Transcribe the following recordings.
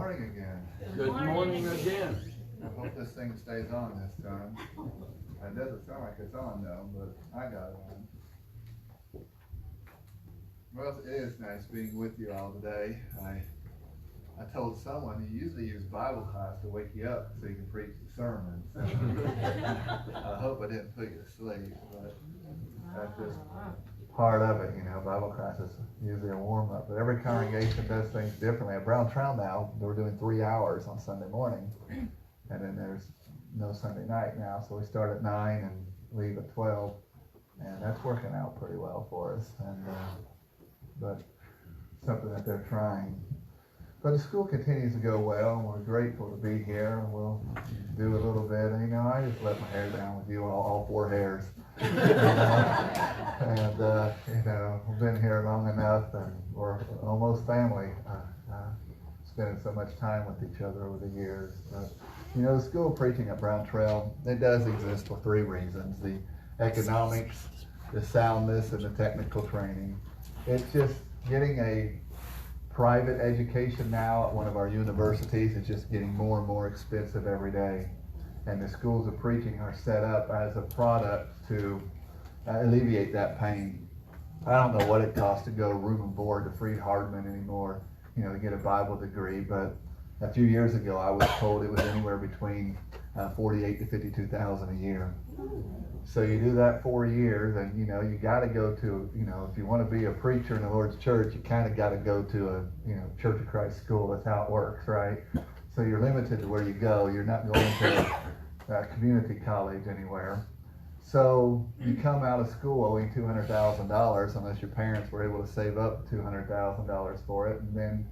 morning again. Good morning again. I hope this thing stays on this time. It doesn't sound like it's on though, but I got it on. Well, it is nice being with you all today. I told someone you usually use Bible class to wake you up so you can preach the sermon. So I hope I didn't put you to sleep, but that's just part of it, you know. Bible class is usually a warm-up, but every congregation does things differently. At Brown Trail now, we're doing 3 hours on Sunday morning, and then there's no Sunday night now, so we start at 9 and leave at 12, and that's working out pretty well for us, and but something that they're trying. But the school continues to go well, and we're grateful to be here. We'll do a little bit, and I just let my hair down with you all 4 hairs. And we've been here long enough, and we're almost family, spending so much time with each other over the years. But, the school of preaching at Brown Trail, it does exist for 3 reasons: the economics, the soundness, and the technical training. It's just getting a private education now at one of our universities is just getting more and more expensive every day. And the schools of preaching are set up as a product to alleviate that pain. I don't know what it costs to go room and board to Freed Hardman anymore, to get a Bible degree, but a few years ago I was told it was anywhere between $48,000 to $52,000 a year. So you do that 4 years, and you got to go to, if you want to be a preacher in the Lord's church, you kind of got to go to a Church of Christ school. That's how it works, right? So you're limited to where you go. You're not going to community college anywhere. So you come out of school owing $200,000 unless your parents were able to save up $200,000 for it, and then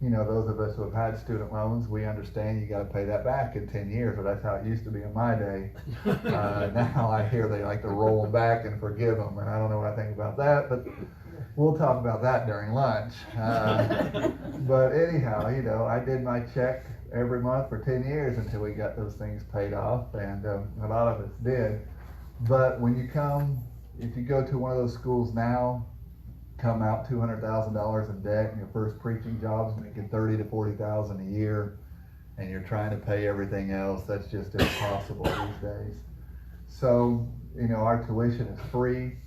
those of us who have had student loans, we understand you got to pay that back in 10 years, but that's how it used to be in my day. Now I hear they like to roll them back and forgive them, and I don't know what I think about that, but we'll talk about that during lunch. But anyhow, I did my check every month for 10 years until we got those things paid off, and a lot of us did. But when if you go to one of those schools now, come out $200,000 in debt, and your first preaching job's making $30,000 to $40,000 a year, and you're trying to pay everything else, that's just impossible these days. So, our tuition is free.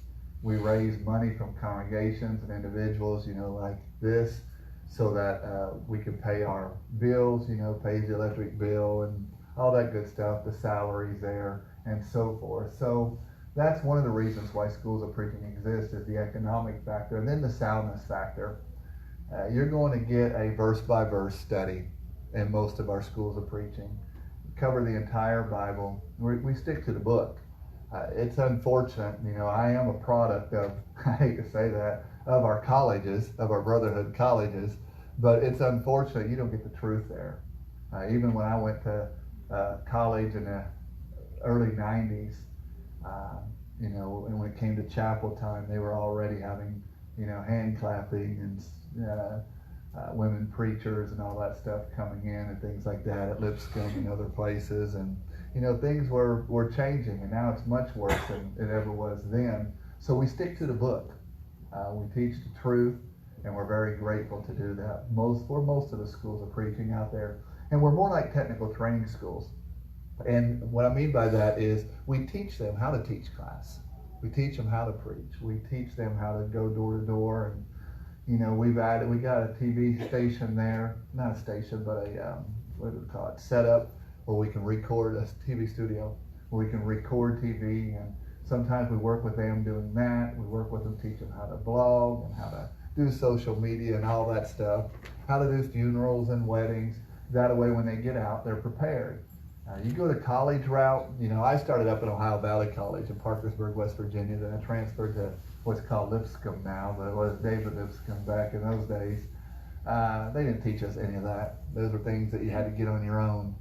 We raise money from congregations and individuals, like this, so that we can pay our bills, pay the electric bill and all that good stuff, the salaries there, and so forth. So that's one of the reasons why schools of preaching exist, is the economic factor, and then the soundness factor. You're going to get a verse-by-verse study in most of our schools of preaching. We cover the entire Bible. We stick to the book. It's unfortunate, I am a product of, I hate to say that, of our colleges, of our brotherhood colleges, but it's unfortunate you don't get the truth there. Even when I went to college in the early 90s, and when it came to chapel time, they were already having, hand clapping and women preachers and all that stuff coming in and things like that at Lipscomb and other places. And, things were changing, and now it's much worse than it ever was then. So we stick to the book. We teach the truth, and we're very grateful to do that for most of the schools of preaching out there. And we're more like technical training schools. And what I mean by that is we teach them how to teach class. We teach them how to preach. We teach them how to go door to door. And, we got a TV station there, not a station, but what do we call it, setup where we can record, a TV studio, where we can record TV. And sometimes we work with them doing that. We work with them, teach them how to blog and how to do social media and all that stuff, how to do funerals and weddings. That way when they get out, they're prepared. You go the college route, I started up at Ohio Valley College in Parkersburg, West Virginia, then I transferred to what's called Lipscomb now, but it was David Lipscomb back in those days. They didn't teach us any of that. Those were things that you had to get on your own.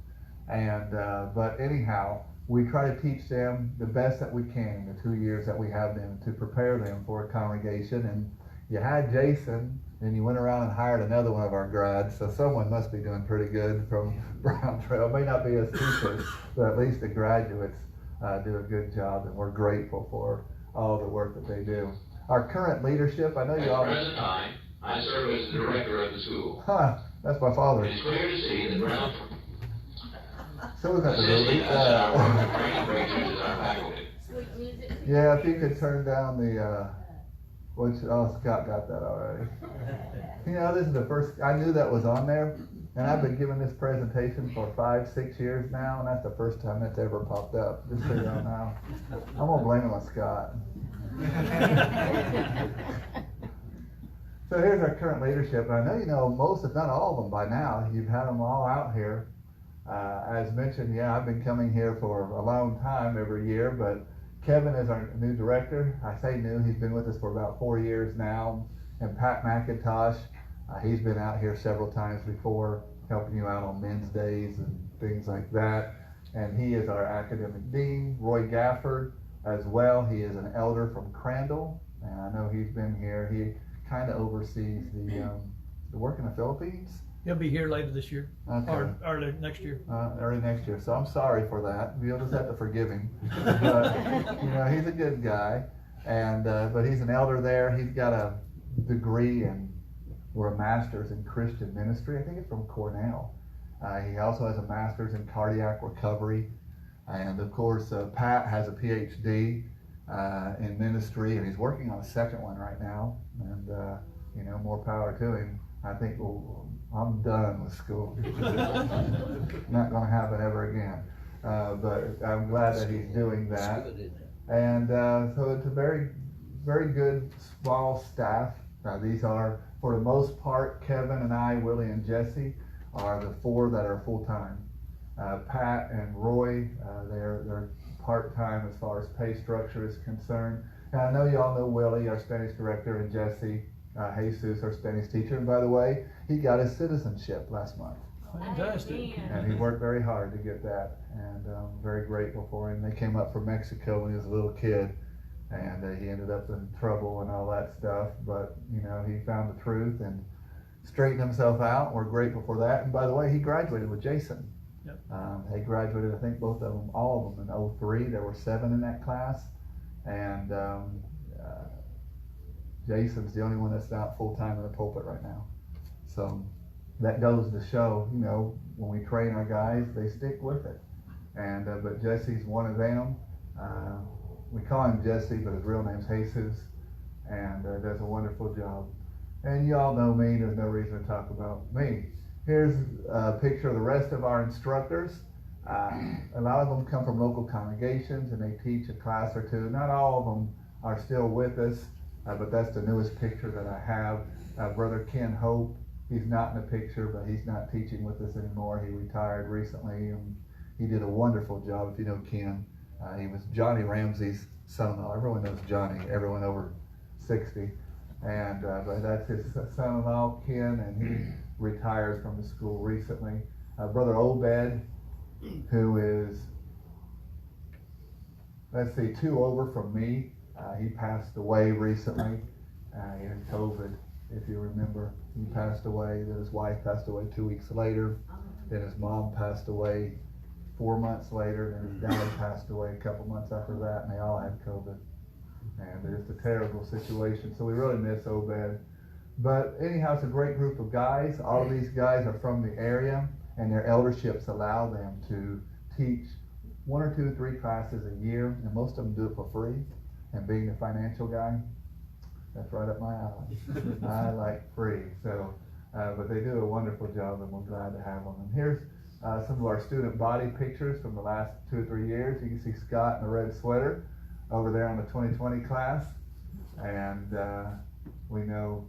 And but anyhow, we try to teach them the best that we can in the 2 years that we have them to prepare them for a congregation. And you had Jason, and you went around and hired another one of our grads, so someone must be doing pretty good from Brown Trail. It may not be as teachers, but at least the graduates do a good job, and we're grateful for all the work that they do. Our current leadership, I know you all... At present time, I serve as the director of the school. That's my father. It's clear to see the ground. So is that the movie? Yeah, if you could turn down the, Scott got that already. You know, this is the first, I knew that was on there, and I've been giving this presentation for 5-6 years now, and that's the first time it's ever popped up, just so y'all know. I'm gonna blame it on Scott. So here's our current leadership, and I know you know most, if not all of them by now. You've had them all out here. As mentioned, yeah, I've been coming here for a long time every year, but Kevin is our new director. I say new, he's been with us for about 4 years now. And Pat McIntosh, he's been out here several times before, helping you out on men's days and things like that. And he is our academic dean. Roy Gafford as well, he is an elder from Crandall, and I know he's been here. He kind of oversees the work in the Philippines. He'll be here later this year, Okay. or next year. Early next year, so I'm sorry for that. You'll just have to forgive him. But, you know, he's a good guy, and but he's an elder there. He's got a degree or a master's in Christian ministry. I think it's from Cornell. He also has a master's in cardiac recovery, and of course, Pat has a PhD in ministry, and he's working on a second one right now. And you know, more power to him. I think I'm done with school. Not going to happen ever again. But I'm glad that he's doing that. And so it's a very, very good small staff. These are, for the most part, Kevin and I, Willie and Jesse, are the 4 that are full-time. Pat and Roy, they're part-time as far as pay structure is concerned. And I know you all know Willie, our Spanish director, and Jesse, Jesus, our Spanish teacher. And by the way, he got his citizenship last month. Fantastic. And he worked very hard to get that. And I'm very grateful for him. They came up from Mexico when he was a little kid. And he ended up in trouble and all that stuff. But, you know, he found the truth and straightened himself out. We're grateful for that. And by the way, he graduated with Jason. Yep. They graduated, I think, both of them, all of them in 03. There were 7 in that class. And Jason's the only one that's not full-time in the pulpit right now. So that goes to show, you know, when we train our guys, they stick with it. And but Jesse's one of them. We call him Jesse, but his real name's Jesus, and does a wonderful job. And you all know me, there's no reason to talk about me. Here's a picture of the rest of our instructors. A lot of them come from local congregations, and they teach a class or two. Not all of them are still with us, but that's the newest picture that I have. Brother Ken Hope, he's not in the picture, but he's not teaching with us anymore. He retired recently, and he did a wonderful job. If you know Ken, he was Johnny Ramsey's son-in-law. Everyone knows Johnny, everyone over 60. And but that's his son-in-law, Ken, and he retired from the school recently. Brother Obed, who is, let's see, 2 over from me. He passed away recently. He had COVID, if you remember. He passed away. Then his wife passed away 2 weeks later. Then his mom passed away 4 months later. Then his dad passed away a couple months after that, and they all had COVID. And it's just a terrible situation. So we really miss Obed. But anyhow, it's a great group of guys. All of these guys are from the area, and their elderships allow them to teach 1 or 2 or 3 classes a year, and most of them do it for free. And being a financial guy, that's right up my alley. I like free. So, but they do a wonderful job, and we're glad to have them. And here's some of our student body pictures from the last 2 or 3 years. You can see Scott in a red sweater over there on the 2020 class. And we know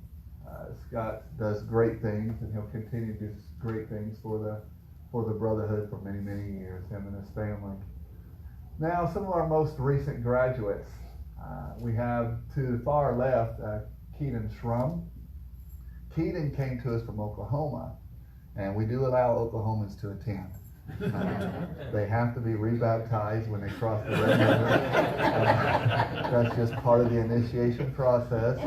Scott does great things, and he'll continue to do great things for the brotherhood for many, many years, him and his family. Now, some of our most recent graduates. We have to the far left, Keaton Shrum. Keaton came to us from Oklahoma, and we do allow Oklahomans to attend. They have to be rebaptized when they cross the Red River. That's just part of the initiation process.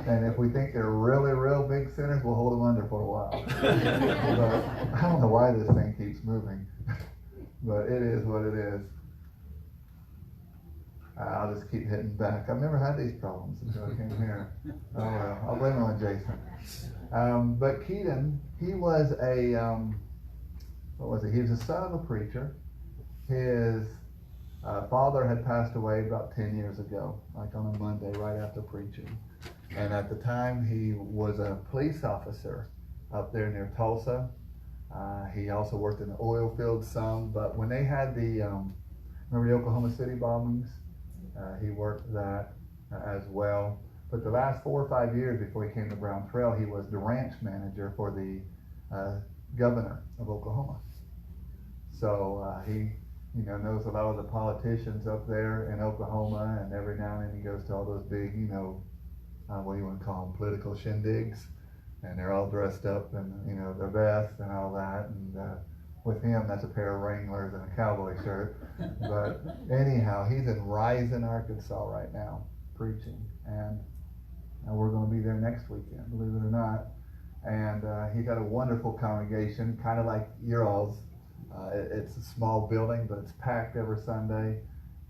And if we think they're really, real big sinners, we'll hold them under for a while. But I don't know why this thing keeps moving, but it is what it is. I'll just keep hitting back. I've never had these problems until I came here. Oh well, I'll blame it on Jason. But Keaton, he was a, what was it? He was the son of a preacher. His father had passed away about 10 years ago, like on a Monday, right after preaching. And at the time, he was a police officer up there near Tulsa. He also worked in the oil field some, but when they had the, remember the Oklahoma City bombings? He worked that as well. But the last 4 or 5 years before he came to Brown Trail, he was the ranch manager for the governor of Oklahoma. So he, knows a lot of the politicians up there in Oklahoma, and every now and then he goes to all those big, what do you want to call them, political shindigs, and they're all dressed up in, their vests and all that, and with him, that's a pair of Wranglers and a cowboy shirt. But anyhow, he's in Rising, Arkansas right now, preaching, and we're going to be there next weekend, believe it or not. And he got a wonderful congregation, kind of like your all's. It's a small building, but it's packed every Sunday.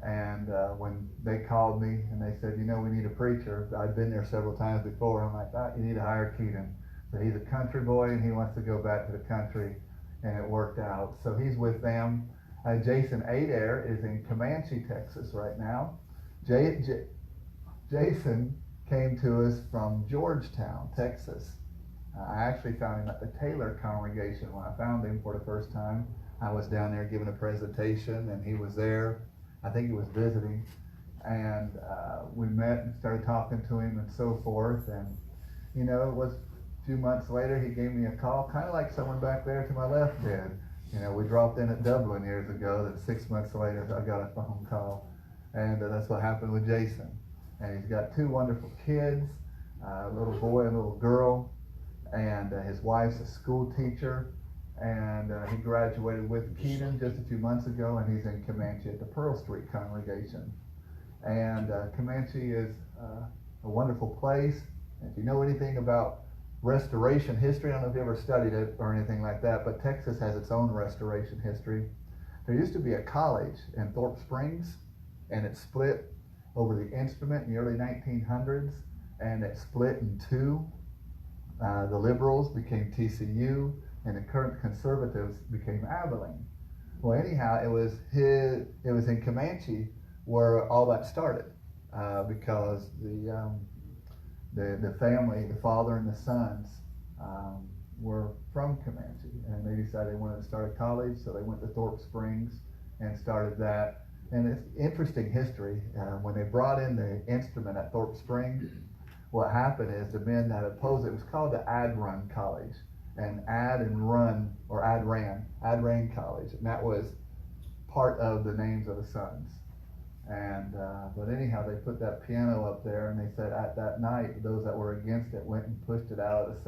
And when they called me and they said, we need a preacher, I'd been there several times before. I'm like, you need to hire Keaton. So he's a country boy and he wants to go back to the country, and it worked out. So he's with them. Jason Adair is in Comanche, Texas right now. Jason came to us from Georgetown, Texas. I actually found him at the Taylor congregation when I found him for the first time. I was down there giving a presentation, and he was there. I think he was visiting, and we met and started talking to him and so forth. And it was a few months later he gave me a call, kind of like someone back there to my left did. We dropped in at Dublin years ago. Then 6 months later I got a phone call, and that's what happened with Jason. And he's got 2 wonderful kids, a little boy and a little girl, and his wife's a school teacher. And he graduated with Keaton just a few months ago, and he's in Comanche at the Pearl Street congregation. And Comanche is a wonderful place. If you know anything about restoration history, I don't know if you ever studied it or anything like that, but Texas has its own restoration history. There used to be a college in Thorpe Springs, and it split over the instrument in the early 1900s, and it split in 2. The liberals became TCU, and the current conservatives became Abilene. Well, anyhow, it was in Comanche where all that started, because the family, the father and the sons, were from Comanche, and they decided they wanted to start a college, so they went to Thorpe Springs and started that. And it's interesting history. When they brought in the instrument at Thorpe Springs, what happened is the men that opposed it was called the Ad Run College. And Ad Ran College, and that was part of the names of the sons. And but anyhow, they put that piano up there, and they said at that night, those that were against it went and pushed it out of the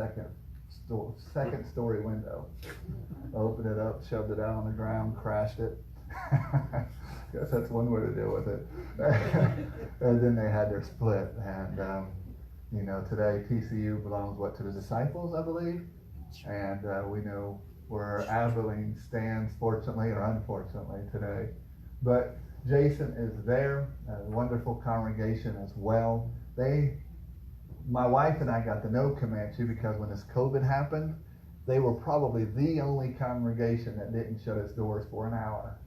second story window, opened it up, shoved it out on the ground, crashed it. Guess that's one way to deal with it. And then they had their split, and today TCU belongs to the Disciples, I believe. And we know where Abilene stands, fortunately or unfortunately, today. But Jason is there, a wonderful congregation as well. My wife and I got to know Comanche because when this COVID happened, they were probably the only congregation that didn't shut its doors for an hour.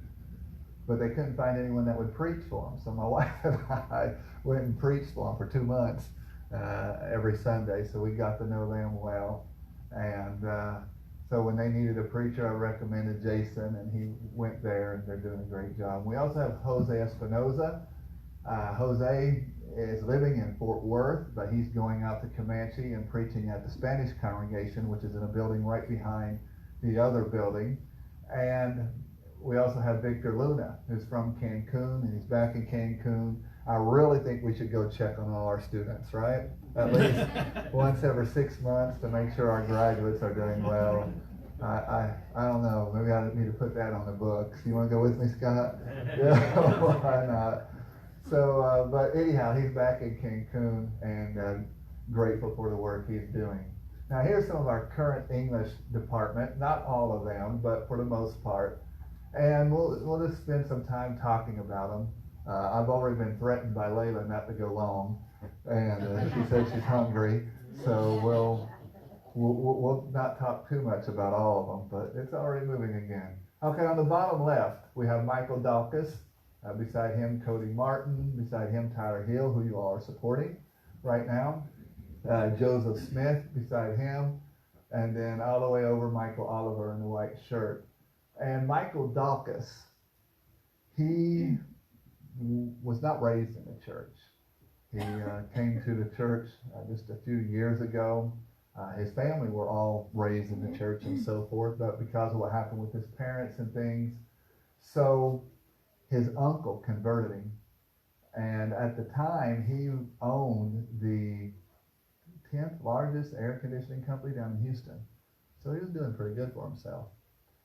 But they couldn't find anyone that would preach for them. So my wife and I went and preached for them for 2 months every Sunday, so we got to know them well. And so when they needed a preacher, I recommended Jason, and he went there, and they're doing a great job. We also have Jose Espinoza. Jose is living in Fort Worth, but he's going out to Comanche and preaching at the Spanish congregation, which is in a building right behind the other building. And we also have Victor Luna, who's from Cancun, and he's back in Cancun. I really think we should go check on all our students, right? At least once every 6 months to make sure our graduates are doing well. I don't know, maybe I need to put that on the books. You want to go with me, Scott? Yeah, why not? So, but anyhow, he's back in Cancun, and grateful for the work he's doing. Now here's some of our current English department, not all of them, but for the most part. And we'll just spend some time talking about them. I've already been threatened by Layla not to go long, and she said she's hungry, so we'll not talk too much about all of them, but it's already moving again. Okay, on the bottom left, we have Michael Dawkins. Beside him, Cody Martin. Beside him, Tyler Hill, who you all are supporting right now. Joseph Smith beside him. And then all the way over, Michael Oliver in the white shirt. And Michael Dawkins, he was not raised in the church. He came to the church just a few years ago. His family were all raised in the church and so forth, but because of what happened with his parents and things, so his uncle converted him. And at the time, he owned the 10th largest air conditioning company down in Houston. So he was doing pretty good for himself.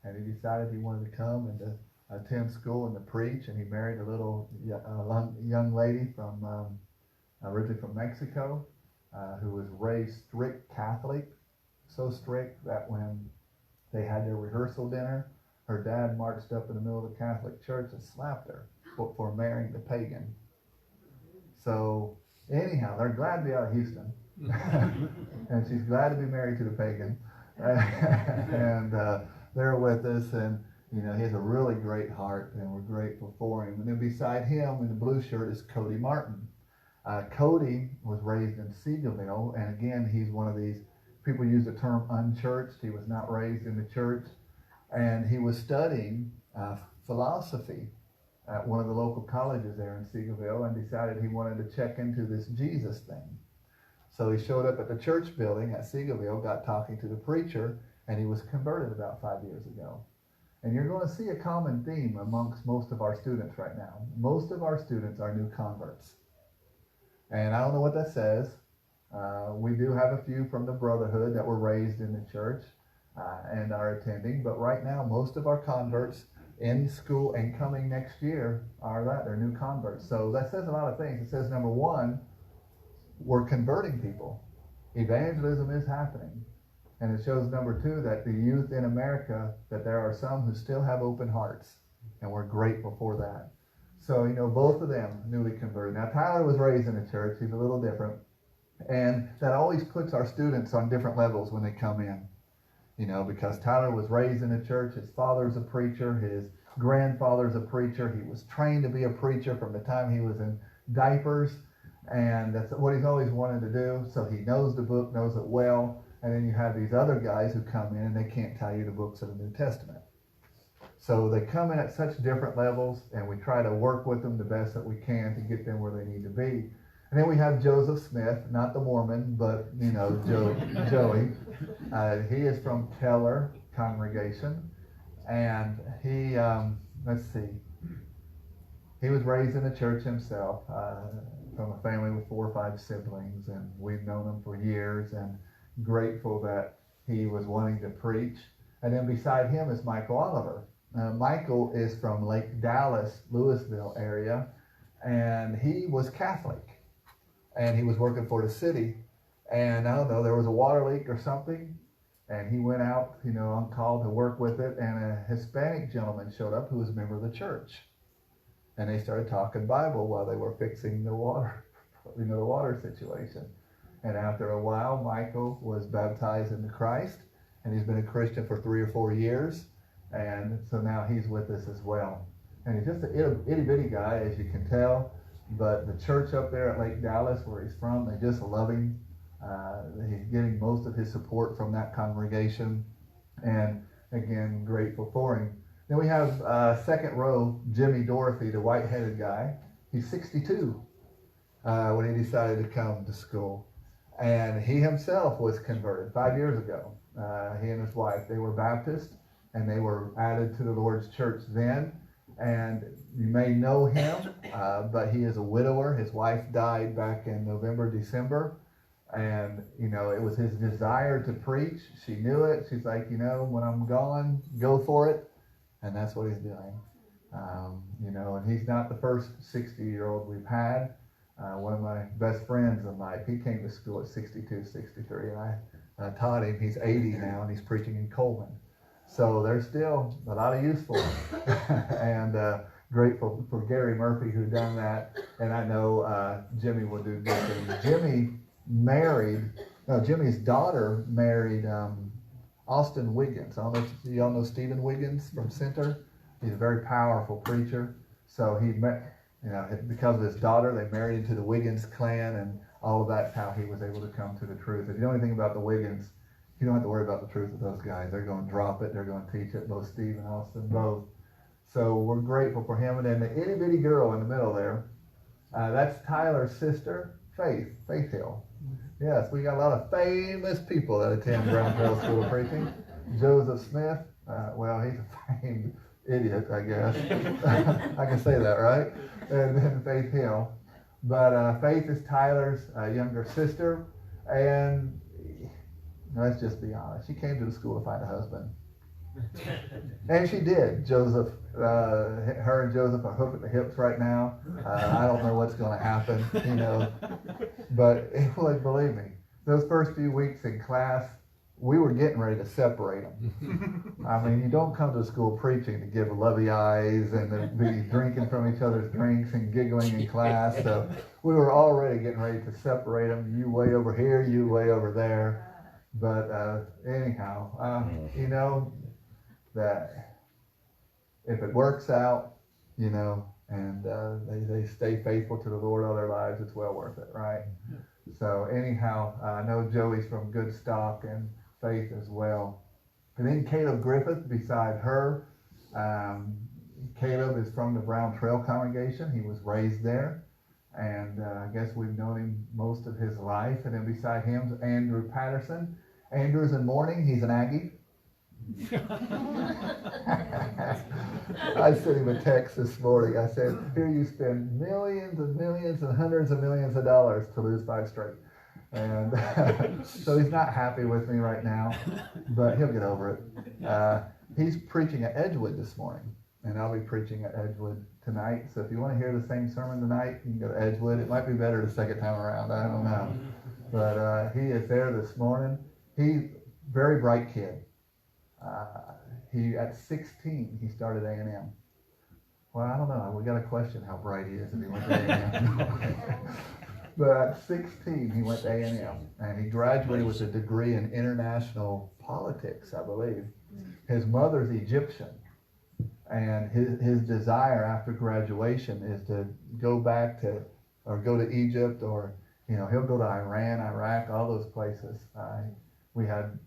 And he decided he wanted to come and to attend school and to preach. And he married a little young lady from originally from Mexico, who was raised strict Catholic, so strict that when they had their rehearsal dinner, her dad marched up in the middle of the Catholic church and slapped her for marrying the pagan. So anyhow, they're glad to be out of Houston. And she's glad to be married to the pagan. And they're with us, and you know, he has a really great heart, and we're grateful for him. And then beside him in the blue shirt is Cody Martin. Cody was raised in Seagoville, and again, he's one of these people use the term unchurched. He was not raised in the church, and he was studying philosophy at one of the local colleges there in Seagoville, and decided he wanted to check into this Jesus thing. So he showed up at the church building at Seagoville, got talking to the preacher, and he was converted about 5 years ago. And you're going to see a common theme amongst most of our students right now. Most of our students are new converts. And I don't know what that says. We do have a few from the Brotherhood that were raised in the church and are attending. But right now, most of our converts in school and coming next year are that. They're new converts. So that says a lot of things. It says, number one, we're converting people. Evangelism is happening. And it shows, number two, that the youth in America, that there are some who still have open hearts. And we're grateful for that. So, you know, both of them newly converted. Now, Tyler was raised in a church. He's a little different. And that always puts our students on different levels when they come in. You know, because Tyler was raised in a church. His father's a preacher. His grandfather's a preacher. He was trained to be a preacher from the time he was in diapers. And that's what he's always wanted to do. So he knows the book, knows it well. And then you have these other guys who come in and they can't tell you the books of the New Testament. So they come in at such different levels, and we try to work with them the best that we can to get them where they need to be. And then we have Joseph Smith, not the Mormon, but, you know, Joey. He is from Keller congregation, and he, let's see, he was raised in the church himself, from a family with 4 or 5 siblings, and we've known him for years, and grateful that he was wanting to preach. And then beside him is Michael Oliver. Michael is from Lake Dallas, Louisville area, and he was Catholic, and he was working for the city, and I don't know, there was a water leak or something, and he went out, you know, on call to work with it, and a Hispanic gentleman showed up who was a member of the church, and they started talking Bible while they were fixing the water, you know, the water situation. And after a while, Michael was baptized into Christ, and he's been a Christian for 3 or 4 years. And so now he's with us as well. And he's just an itty-bitty guy, as you can tell. But the church up there at Lake Dallas, where he's from, they just love him. He's getting most of his support from that congregation. And again, grateful for him. Then we have second row, Jimmy Dorothy, the white-headed guy. He's 62 when he decided to come to school. And he himself was converted 5 years ago. He and his wife, they were Baptist. And they were added to the Lord's church then. And you may know him, but he is a widower. His wife died back in November, December. And, you know, it was his desire to preach. She knew it. She's like, you know, when I'm gone, go for it. And that's what he's doing. You know, and he's not the first 60-year-old we've had. One of my best friends in life, he came to school at 62, 63. And I taught him. He's 80 now, and he's preaching in Coleman. So there's still a lot of use for him. And grateful for Gary Murphy who done that. And I know Jimmy will do good things. Jimmy married No, Jimmy's daughter married Austin Wiggins. I don't know if y'all know Stephen Wiggins from Center. He's a very powerful preacher. So he met, because of his daughter, they married into the Wiggins clan, and all of that's how he was able to come to the truth. If you know anything about the Wiggins, you don't have to worry about the truth of those guys. They're going to drop it. They're going to teach it. Both Steve and Austin, both. So we're grateful for him. And then the itty bitty girl in the middle there, that's Tyler's sister, Faith Hill. Yes, we got a lot of famous people that attend Brown Trail School of Preaching. Joseph Smith, well, he's a famed idiot, I guess. I can say that, right? And then Faith Hill. But Faith is Tyler's younger sister. And let's just be honest, she came to the school to find a husband. And she did. Joseph, her and Joseph are hooked at the hips right now. I don't know what's going to happen, But believe me, those first few weeks in class, we were getting ready to separate them. I mean, you don't come to school preaching to give lovey eyes and to be drinking from each other's drinks and giggling in class. So we were already getting ready to separate them. You way over here, you way over there. But anyhow, that if it works out, and they stay faithful to the Lord all their lives, it's well worth it, right? So anyhow, I know Joey's from good stock and Faith as well. And then Caleb Griffith beside her. Caleb is from the Brown Trail congregation. He was raised there. And I guess we've known him most of his life. And then beside him is Andrew Patterson. Andrew's in mourning. He's an Aggie. I sent him a text this morning. I said, here you spend millions and millions and hundreds of millions of dollars to lose 5 straight. And so he's not happy with me right now, but he'll get over it. He's preaching at Edgewood this morning, and I'll be preaching at Edgewood tonight. So if you want to hear the same sermon tonight, you can go to Edgewood. It might be better the second time around. I don't know. But he is there this morning. He's a very bright kid. At 16, he started A&M. Well, I don't know. We got to question how bright he is if he went to A&M. But at 16, he went to A&M, and he graduated with a degree in international politics, I believe. His mother's Egyptian, and his desire after graduation is to go back to, or go to Egypt, or, he'll go to Iran, Iraq, all those places. We had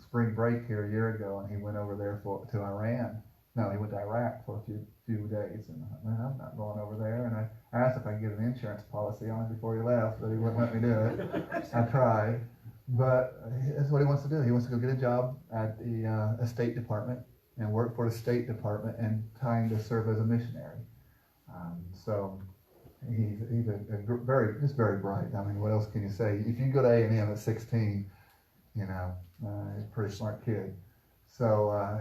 spring break here a year ago, and he went over there to Iran. No, he went to Iraq for a few days, and I thought, I'm not going over there. And I asked if I could get an insurance policy on him before he left, but he wouldn't let me do it. I tried, but that's what he wants to do. He wants to go get a job at the State Department and work for the State Department and trying to serve as a missionary. So he's very bright. I mean, what else can you say? If you go to A&M at 16, he's a pretty smart kid. So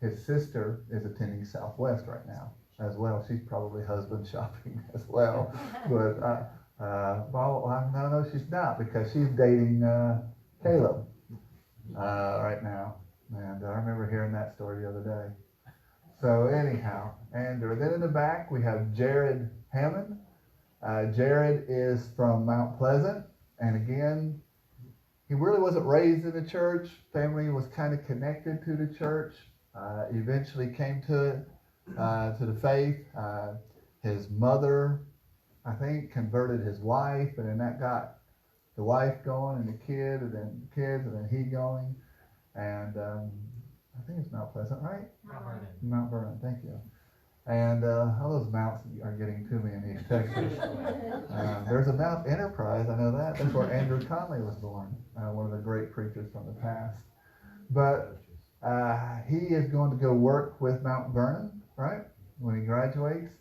his sister is attending Southwest right now as well. She's probably husband shopping as well. But no, she's not, because she's dating Caleb right now. And I remember hearing that story the other day. So anyhow, and then in the back we have Jared Hammond. Jared is from Mount Pleasant, and again, he really wasn't raised in the church. Family was kind of connected to the church. Eventually came to the faith. His mother, I think, converted his wife, and then that got the wife going, and the kid, and then kids, and then he going. And I think it's Mount Pleasant, right? Mount Vernon. Mount Vernon, thank you. And all those mounts are getting to me in East Texas. There's a Mount Enterprise, I know that. That's where Andrew Conley was born, one of the great preachers from the past. But he is going to go work with Mount Vernon, right, when he graduates.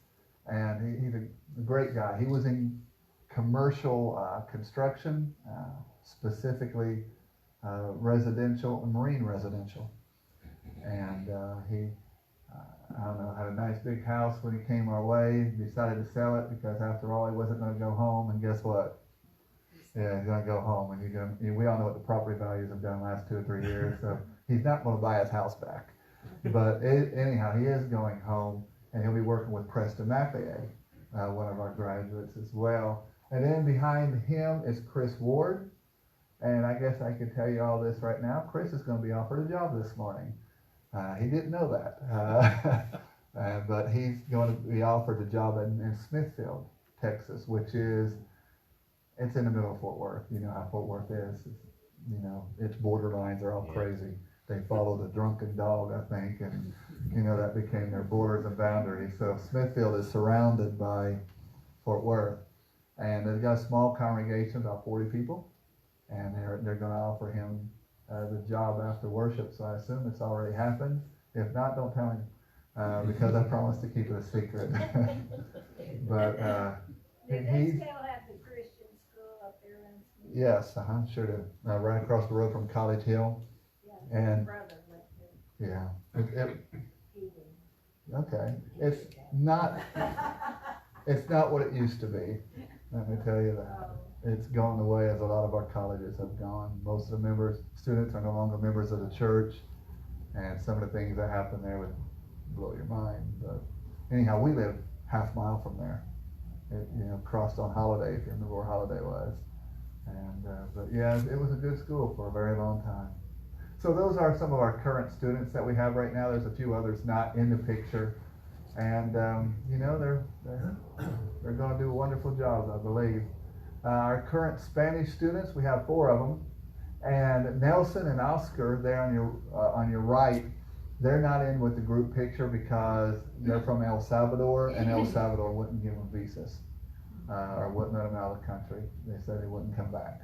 And he's a great guy. He was in commercial construction, specifically residential, marine residential. And he I don't know, had a nice big house when he came our way. Decided to sell it because after all, he wasn't going to go home. And guess what? Yeah, he's going to go home. And we all know what the property values have done the last 2 or 3 years. So he's not going to buy his house back. But anyhow, he is going home, and he'll be working with Preston McAyay, one of our graduates as well. And then behind him is Chris Ward. And I guess I can tell you all this right now. Chris is going to be offered a job this morning. He didn't know that. But he's going to be offered a job in Smithfield, Texas, which is, it's in the middle of Fort Worth. You know how Fort Worth is. Its borderlines are all crazy. They followed a drunken dog, I think, and, that became their borders and boundaries. So Smithfield is surrounded by Fort Worth. And they've got a small congregation, about 40 people. And they're going to offer him the job after worship. So I assume it's already happened. If not, don't tell him. Because I promised to keep it a secret. But Do they still have the Christian school up there in Smith? yes, sure do. Right across the road from College Hill. Yeah, And my brother went there. yeah, He didn't. okay. It's not what it used to be. Let me tell you that. It's gone the way as a lot of our colleges have gone. Most of the students are no longer members of the church, and some of the things that happen there would blow your mind. But anyhow, we live half mile from there. Crossed on Holiday, if you remember where Holiday was. And but yeah, it was a good school for a very long time. So those are some of our current students that we have right now. There's a few others not in the picture, and they're going to do wonderful jobs, I believe. Our current Spanish students, we have 4 of them, and Nelson and Oscar there on your right. They're not in with the group picture because they're from El Salvador, and El Salvador wouldn't give them visas, or wouldn't let them out of the country. They said they wouldn't come back.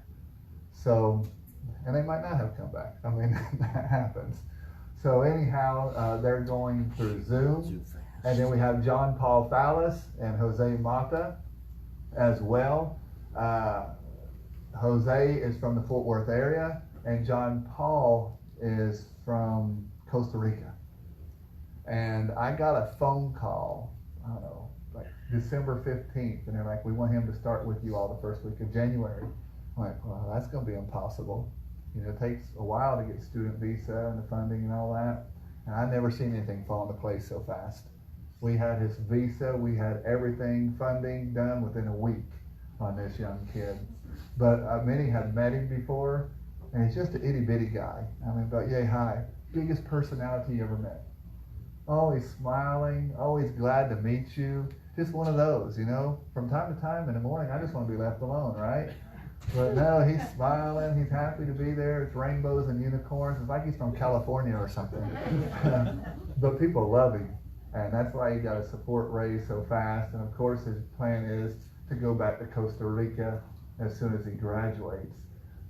So, and they might not have come back. I mean, that happens. So anyhow, they're going through Zoom. And then we have John Paul Fallis and Jose Mata as well. Jose is from the Fort Worth area, and John Paul is from Costa Rica. And I got a phone call, I don't know, like December 15th, and they're like, we want him to start with you all the first week of January. I'm like, well, that's going to be impossible. It takes a while to get student visa and the funding and all that. And I've never seen anything fall into place so fast. We had his visa, we had everything, funding done within a week on this young kid. But many had met him before, and he's just an itty bitty guy. I mean, about yay high. Biggest personality you ever met. Always smiling, always glad to meet you. Just one of those, From time to time in the morning, I just want to be left alone, right? But no, he's smiling, he's happy to be there. It's rainbows and unicorns. It's like he's from California or something. But people love him, and that's why he got a support raise so fast. And of course, his plan is to go back to Costa Rica as soon as he graduates.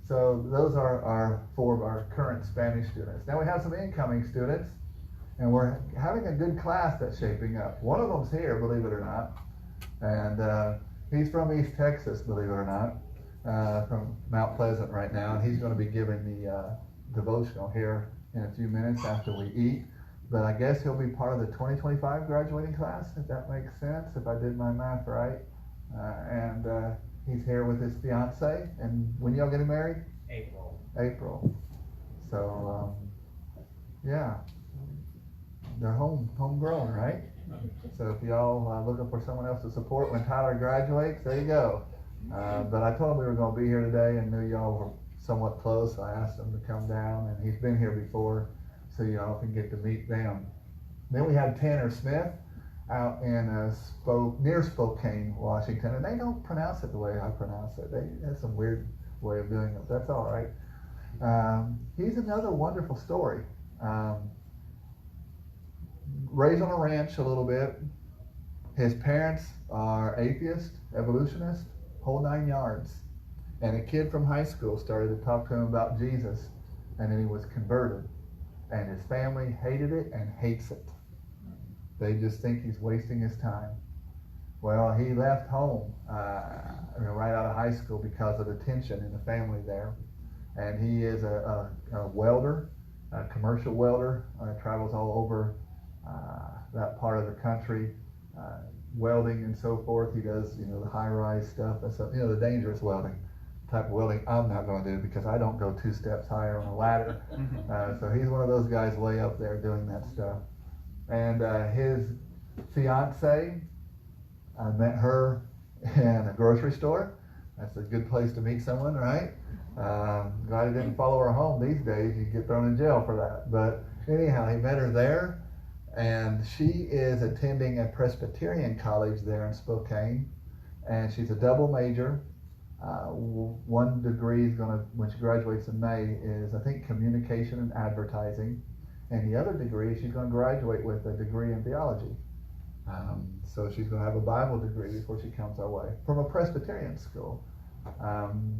So those are 4 of our current Spanish students. Now we have some incoming students, and we're having a good class that's shaping up. One of them's here, believe it or not, and he's from East Texas, believe it or not, from Mount Pleasant right now, and he's going to be giving the devotional here in a few minutes after we eat. But I guess he'll be part of the 2025 graduating class, if that makes sense, if I did my math right. And he's here with his fiance. And when y'all getting married? April. So, yeah, they're homegrown, right? So if y'all looking for someone else to support when Tyler graduates, there you go. But I told him we were going to be here today and knew y'all were somewhat close. So I asked him to come down, and he's been here before, so y'all can get to meet them. Then we have Tanner Smith out in near Spokane, Washington, and they don't pronounce it the way I pronounce it. They have some weird way of doing it. That's all right. He's another wonderful story. Raised on a ranch a little bit. His parents are atheists, evolutionists, whole 9 yards. And a kid from high school started to talk to him about Jesus, and then he was converted. And his family hated it and hates it. They just think he's wasting his time. Well, he left home right out of high school because of the tension in the family there. And he is a welder, a commercial welder, travels all over that part of the country, welding and so forth. He does, the high-rise stuff and stuff, the dangerous welding type of welding I'm not going to do because I don't go 2 steps higher on a ladder. So he's one of those guys way up there doing that stuff. And his fiance, I met her in a grocery store. That's a good place to meet someone, right? Glad he didn't follow her home these days. You'd get thrown in jail for that. But anyhow, he met her there, and she is attending a Presbyterian college there in Spokane, and she's a double major. One degree is gonna, when she graduates in May, is I think communication and advertising, and the other degree she's gonna graduate with a degree in theology. So she's gonna have a Bible degree before she comes our way from a Presbyterian school.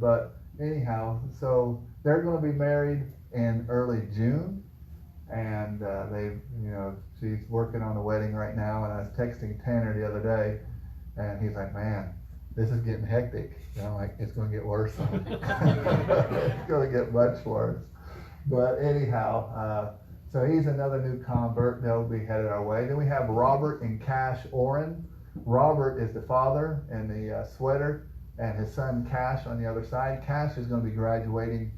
But anyhow, so they're gonna be married in early June, and she's working on the wedding right now. And I was texting Tanner the other day, and he's like, "Man, this is getting hectic." And I'm like, "It's going to get worse." It's going to get much worse. But anyhow, so he's another new convert. They'll be headed our way. Then we have Robert and Cash Oren. Robert is the father in the sweater, and his son Cash on the other side. Cash is going to be graduating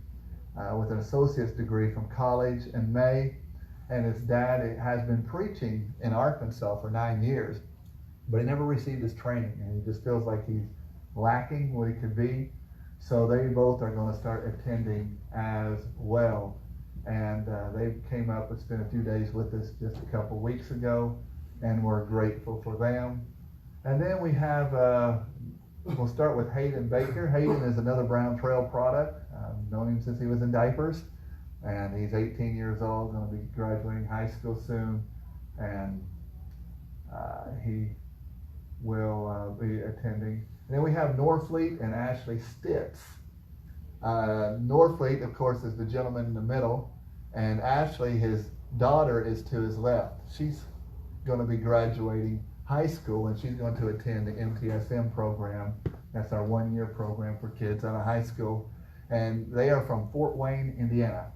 with an associate's degree from college in May. And his dad has been preaching in Arkansas for 9 years, but he never received his training, and he just feels like he's lacking what he could be. So they both are going to start attending as well. And they came up and spent a few days with us just a couple weeks ago, and we're grateful for them. And then we have, we'll start with Hayden Baker. Hayden is another Brown Trail product. I've known him since he was in diapers, and he's 18 years old, going to be graduating high school soon, and he will be attending. And then we have Norfleet and Ashley Stitz. Norfleet, of course, is the gentleman in the middle, and Ashley, his daughter, is to his left. She's going to be graduating high school, and she's going to attend the MTSM program. That's our one-year program for kids out of high school, and they are from Fort Wayne, Indiana.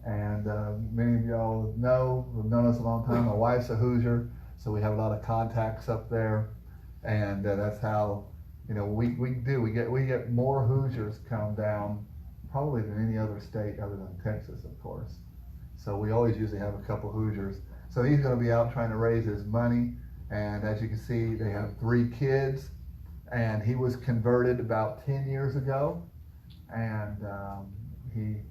And many of y'all know, have known us a long time. My wife's a Hoosier, so we have a lot of contacts up there, and that's how we get more Hoosiers come down probably than any other state other than Texas, of course. So we always usually have a couple Hoosiers. So he's going to be out trying to raise his money, and as you can see, they have 3 kids, and he was converted about 10 years ago, and he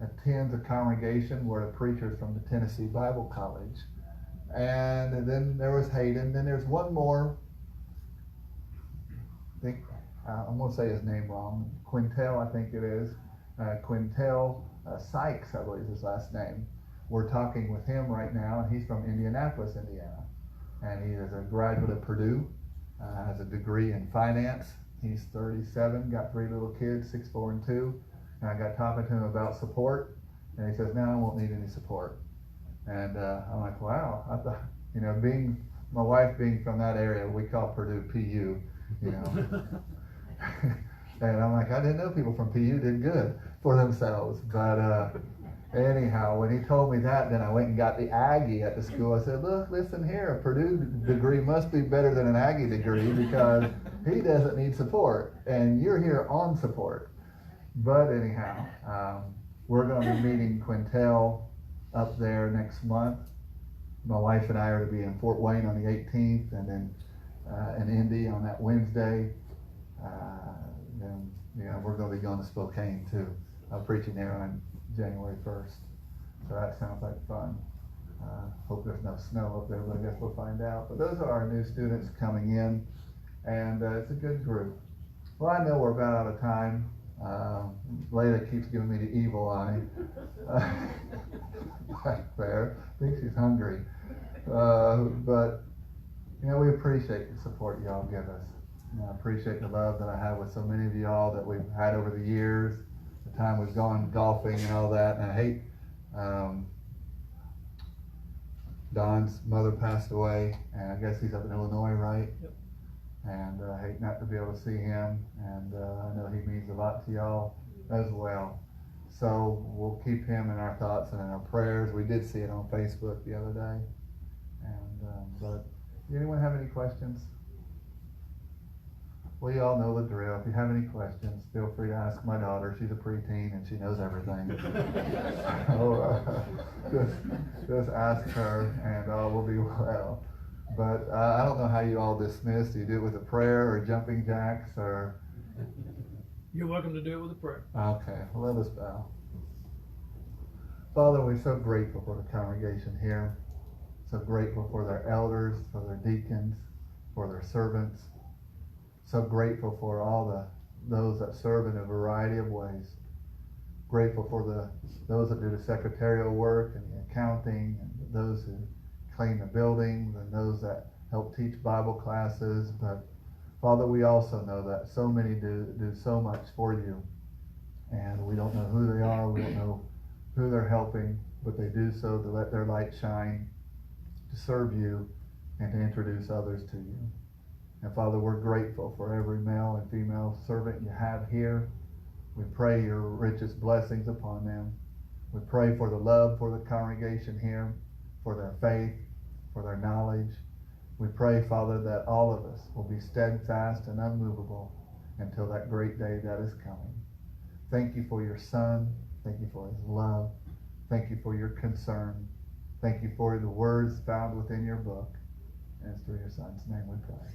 attends a congregation where the preacher is from the Tennessee Bible College. And then there was Hayden. Then there's one more. I think I'm going to say his name wrong. Quintel, I think it is. Quintel Sykes, I believe is his last name. We're talking with him right now, and he's from Indianapolis, Indiana. And he is a graduate of Purdue, has a degree in finance. He's 37, got 3 little kids, 6, 4, and 2. And I got talking to him about support, and he says, "No, I won't need any support." And I'm like, wow. I thought, my wife being from that area, we call Purdue PU, And I'm like, I didn't know people from PU did good for themselves. But anyhow, when he told me that, then I went and got the Aggie at the school. I said, "Look, listen here, a Purdue degree must be better than an Aggie degree because he doesn't need support, and you're here on support." But anyhow, we're going to be meeting Quintel up there next month. My wife and I are to be in Fort Wayne on the 18th, and then in Indy on that Wednesday. Then we're going to be going to Spokane too. I'm preaching there on January 1st. So that sounds like fun. Hope there's no snow up there, but I guess we'll find out. But those are our new students coming in, and it's a good group. Well, I know we're about out of time. Layla keeps giving me the evil eye back there. I think she's hungry. But we appreciate the support y'all give us. I appreciate the love that I have with so many of y'all that we've had over the years. The time we've gone golfing and all that. And I hate Don's mother passed away, and I guess he's up in Illinois, right? Yep. And I hate not to be able to see him, and I know he means a lot to y'all as well. So we'll keep him in our thoughts and in our prayers. We did see it on Facebook the other day. And but anyone have any questions? Well, you all know the drill. If you have any questions, feel free to ask my daughter. She's a preteen and she knows everything. So just ask her, and all will be well. But I don't know how you all dismiss. Do you do it with a prayer or jumping jacks, or You're welcome to do it with a prayer. Okay, let us bow. Father, we're so grateful for the congregation here. So grateful for their elders, for their deacons, for their servants. So grateful for all those that serve in a variety of ways. Grateful for those that do the secretarial work and the accounting, and those who clean the buildings, and those that help teach Bible classes. But Father, we also know that so many do so much for you, and we don't know who they are, we don't know who they're helping, but they do so to let their light shine, to serve you, and to introduce others to you. And Father, we're grateful for every male and female servant you have here. We pray your richest blessings upon them. We pray for the love for the congregation here, for their faith, for their knowledge. We pray, Father, that all of us will be steadfast and unmovable until that great day that is coming. Thank you for your Son. Thank you for his love. Thank you for your concern. Thank you for the words found within your book. And it's through your Son's name we pray.